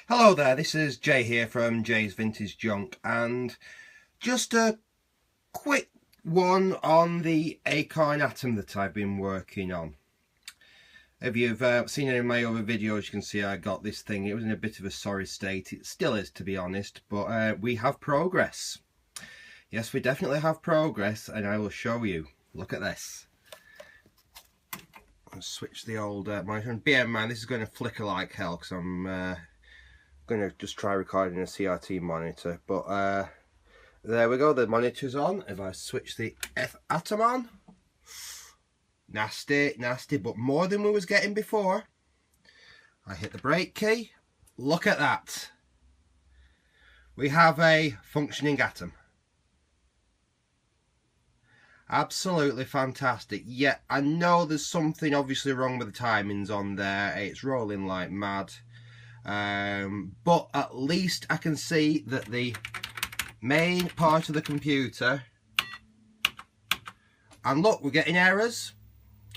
Hello there, this is Jay here from Jay's Vintage Junk, and just a quick one on the Acorn Atom that I've been working on. If you've seen any of my other videos, you can see I got this thing. It was in a bit of a sorry state. It still is, to be honest, but we have progress. Yes, we definitely have progress, and I will show you. Look at this. I'll switch the old monitor. Bear in mind, this is going to flicker like hell because I'm going to just try recording a CRT monitor, but there we go, the monitor's on. If I switch the Atom on, nasty, but more than we was getting before. I hit the brake key, look at that. We have a functioning Atom. Absolutely fantastic. Yeah, I know there's something obviously wrong with the timings on there. It's rolling like mad. But at least I can see that the main part of the computer, and look, we're getting errors.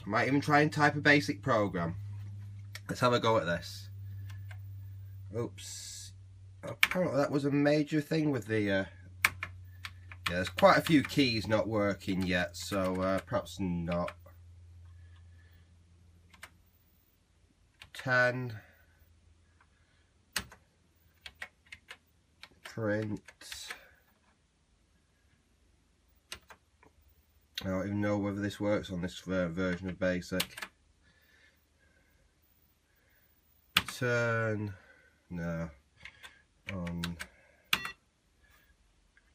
I might even try and type a basic program. Let's have a go at this. Oops, apparently that was a major thing with the yeah, there's quite a few keys not working yet, so perhaps not. 10 print. I don't even know whether this works on this version of Basic. Return. No.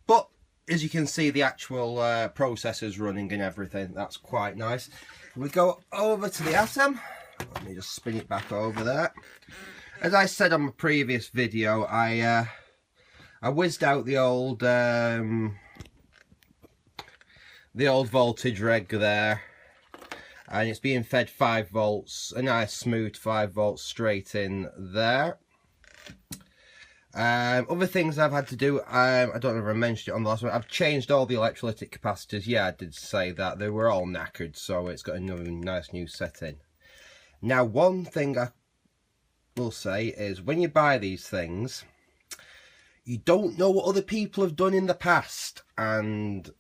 But as you can see, the actual processor's running and everything. That's quite nice. We go over to the Atom. Let me just spin it back over there. As I said on my previous video, I whizzed out the old voltage reg there, and it's being fed 5 volts, a nice smooth 5 volts straight in there. Other things I've had to do, I don't know if I mentioned it on the last one, I've changed all the electrolytic capacitors. Yeah, I did say that. They were all knackered, so it's got another nice new setting. Now, one thing I will say is when you buy these things, you don't know what other people have done in the past, and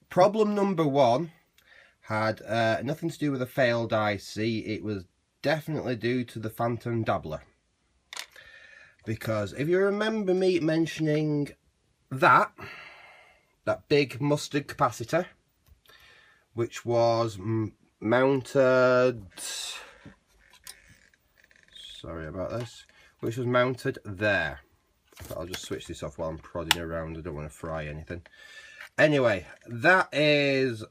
problem number one had nothing to do with a failed IC. It was definitely due to the Phantom Dabbler, because if you remember me mentioning that big mustard capacitor, which was mounted, sorry about this, which was mounted there. I'll just switch this off while I'm prodding around. I don't want to fry anything. Anyway, that is let's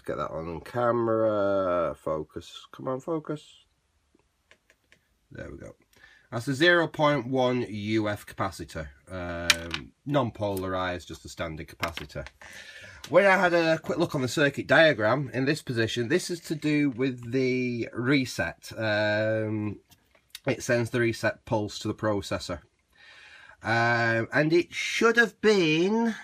get that on camera. Focus, come on, focus. There we go. That's a 0.1 UF capacitor, non-polarized, just a standard capacitor. When I had a quick look on the circuit diagram in this position, this is to do with the reset. It sends the reset pulse to the processor. And it should have been,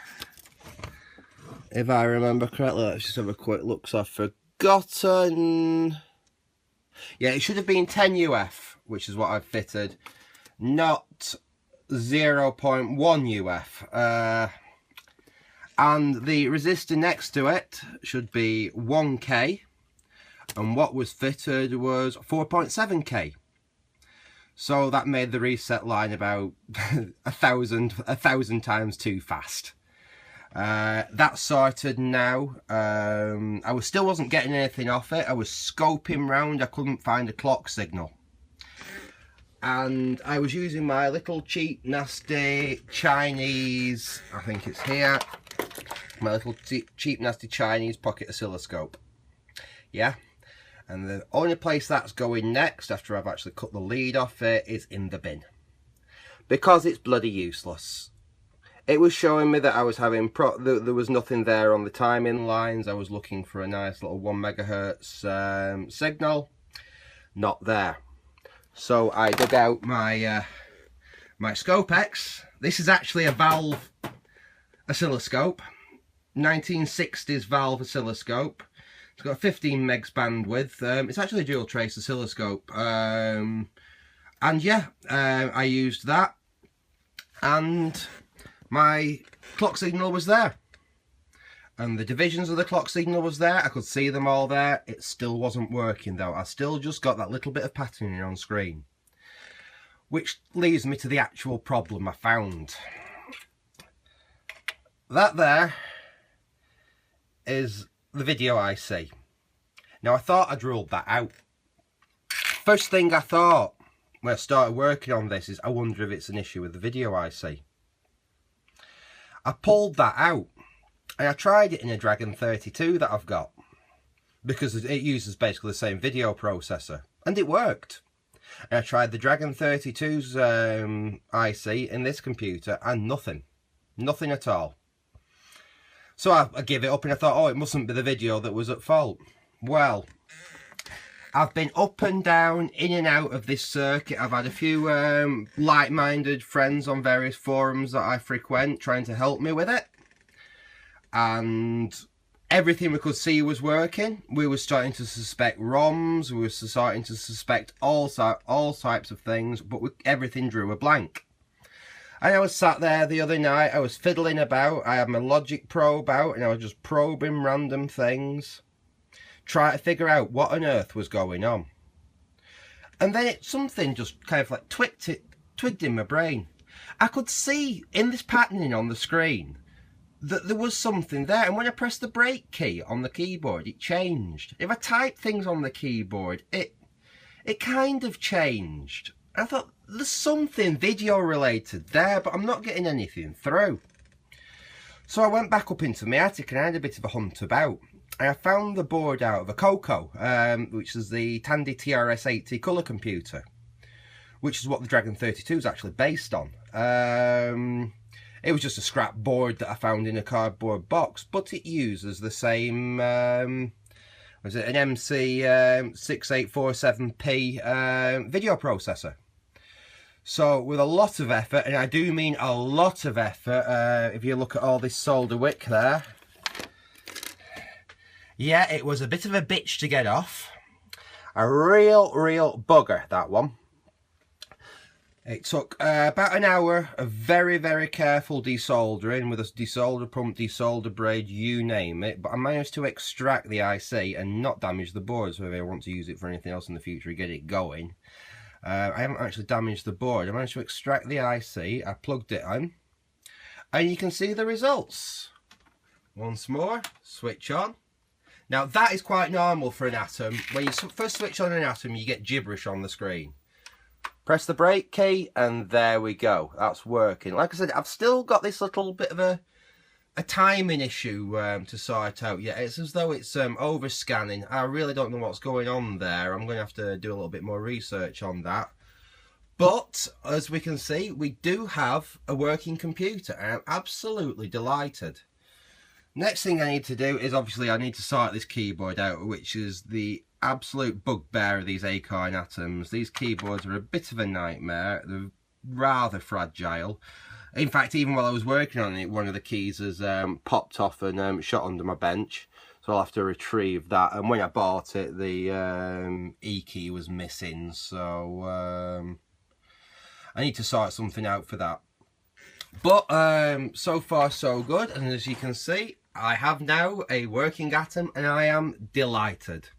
if I remember correctly, let's just have a quick look, so I've forgotten. Yeah, it should have been 10 UF, which is what I've fitted, not 0.1 UF. And the resistor next to it should be 1K, and what was fitted was 4.7K. So that made the reset line about a thousand times too fast. That's sorted now. I still wasn't getting anything off it. I was scoping round. I couldn't find a clock signal. And I was using my little cheap, nasty Chinese, I think it's here, my little cheap, nasty Chinese pocket oscilloscope. Yeah. And the only place that's going next, after I've actually cut the lead off it, is in the bin. Because it's bloody useless. It was showing me that I was having, there was nothing there on the timing lines. I was looking for a nice little 1 megahertz signal. Not there. So I dug out my, my Scope X. This is actually a valve oscilloscope. 1960s valve oscilloscope. It's got 15 megs bandwidth. It's actually a dual trace oscilloscope. And yeah, I used that, and my clock signal was there. And the divisions of the clock signal was there. I could see them all there. It still wasn't working though. I still just got that little bit of patterning on screen. Which leads me to the actual problem I found. That there is the video IC. Now I thought I'd ruled that out. First thing I thought when I started working on this is, I wonder if it's an issue with the video IC. I pulled that out. And I tried it in a Dragon 32 that I've got, because it uses basically the same video processor, and it worked. And I tried the Dragon 32's IC in this computer, and nothing at all. So I gave it up, and I thought, oh, it mustn't be the video that was at fault. Well, I've been up and down, in and out of this circuit. I've had a few like-minded friends on various forums that I frequent trying to help me with it. And everything we could see was working. We were starting to suspect ROMs, we were starting to suspect all types of things, but everything drew a blank. And I was sat there the other night, I was fiddling about, I had my logic probe out, and I was just probing random things, trying to figure out what on earth was going on. And then something just kind of like twigged in my brain. I could see in this patterning on the screen that there was something there, and when I pressed the break key on the keyboard, it changed. If I typed things on the keyboard, it kind of changed. I thought, there's something video related there, but I'm not getting anything through. So I went back up into my attic and I had a bit of a hunt about, and I found the board out of a Coco, which is the Tandy TRS-80 colour computer, which is what the Dragon 32 is actually based on. It was just a scrap board that I found in a cardboard box, but it uses the same, was it an MC6847P video processor. So with a lot of effort, and I do mean a lot of effort, if you look at all this solder wick there, yeah, it was a bit of a bitch to get off. A real bugger, that one. It took about an hour of very careful desoldering with a desolder pump, desolder braid, you name it. But I managed to extract the IC and not damage the board, so if I want to use it for anything else in the future, get it going. I haven't actually damaged the board. I managed to extract the IC, I plugged it in, and you can see the results. Once more, switch on. Now that is quite normal for an Atom. When you first switch on an Atom, you get gibberish on the screen. Press the brake key and there we go, that's working. Like I said, I've still got this little bit of a timing issue to sort out yet. It's as though it's over scanning. I really don't know what's going on there. I'm going to have to do a little bit more research on that. But as we can see, we do have a working computer and I'm absolutely delighted. Next thing I need to do is obviously I need to sort this keyboard out, which is the absolute bugbear of these Acorn Atoms. These keyboards are a bit of a nightmare. They're rather fragile. In fact, even while I was working on it, one of the keys has popped off and shot under my bench. So I'll have to retrieve that. And when I bought it, the E key was missing. So I need to sort something out for that. But so far so good. And as you can see, I have now a working Atom and I am delighted.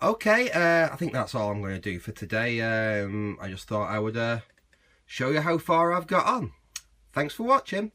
Okay, I think that's all I'm going to do for today. I just thought I would show you how far I've got on. Thanks for watching.